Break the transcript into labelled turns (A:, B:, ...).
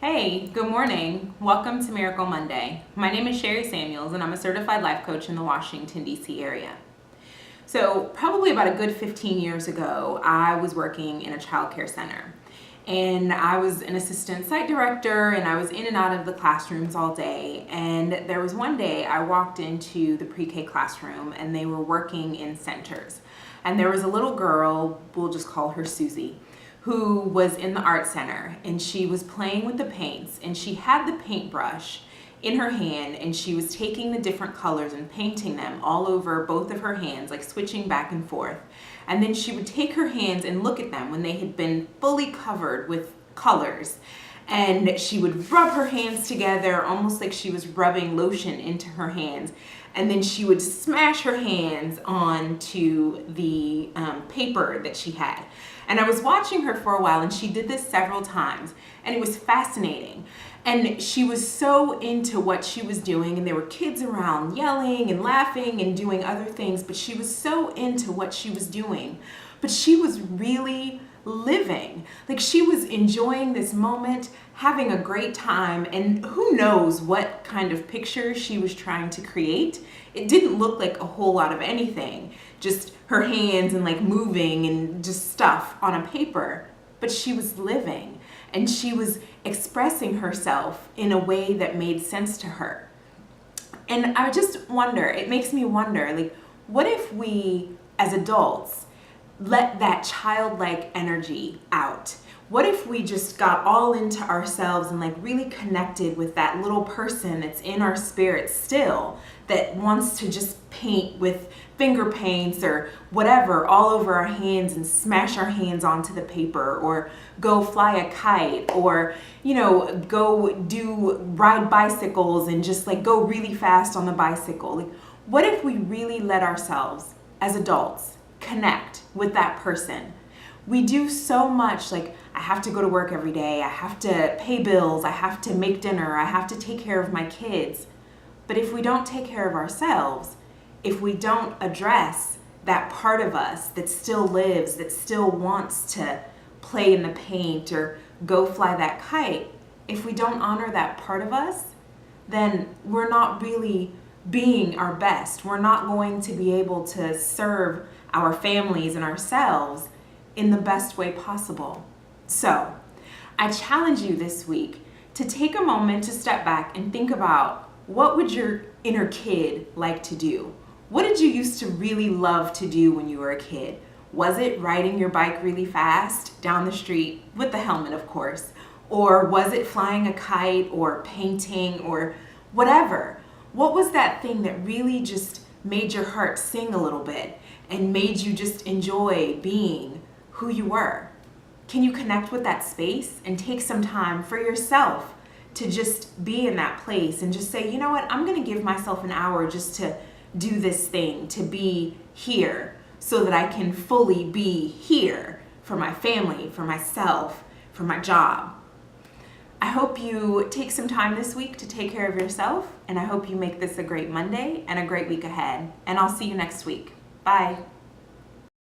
A: Hey, good morning. Welcome to Miracle Monday. My name is Sherry Samuels and I'm a certified life coach in the Washington, D.C. area. So probably about a good 15 years ago, I was working in a child care center. And I was an assistant site director and I was in and out of the classrooms all day. And there was one day I walked into the pre-K classroom and they were working in centers. And there was a little girl, we'll just call her Susie, who was in the art center and she was playing with the paints and she had the paintbrush in her hand and she was taking the different colors and painting them all over both of her hands, like switching back and forth. And then she would take her hands and look at them when they had been fully covered with colors. And she would rub her hands together almost like she was rubbing lotion into her hands. And then she would smash her hands onto the paper that she had. And I was watching her for a while and she did this several times and it was fascinating. And she was so into what she was doing and there were kids around yelling and laughing and doing other things, but she was so into what she was doing. But she was really living. Like she was enjoying this moment, having a great time, and who knows what kind of picture she was trying to create. It didn't look like a whole lot of anything, just her hands and like moving and just stuff on a paper, but she was living and she was expressing herself in a way that made sense to her. And I just wonder, it makes me wonder, like, what if we as adults let that childlike energy out? What if we just got all into ourselves and like really connected with that little person that's in our spirit still, that wants to just paint with finger paints or whatever all over our hands and smash our hands onto the paper, or go fly a kite, or go ride bicycles and just like go really fast on the bicycle. Like, what if we really let ourselves as adults connect with that person? We do so much, like, I have to go to work every day, I have to pay bills, I have to make dinner, I have to take care of my kids. But if we don't take care of ourselves, if we don't address that part of us that still lives, that still wants to play in the paint or go fly that kite, if we don't honor that part of us, then we're not really being our best. We're not going to be able to serve our families and ourselves in the best way possible. So, I challenge you this week to take a moment to step back and think about, what would your inner kid like to do? What did you used to really love to do when you were a kid? Was it riding your bike really fast down the street, with the helmet of course? Or was it flying a kite or painting or whatever? What was that thing that really just made your heart sing a little bit and made you just enjoy being who you were? Can you connect with that space and take some time for yourself to just be in that place and just say, you know what, I'm gonna give myself an hour just to do this thing, to be here so that I can fully be here for my family, for myself, for my job. I hope you take some time this week to take care of yourself, and I hope you make this a great Monday and a great week ahead. And I'll see you next week. Bye.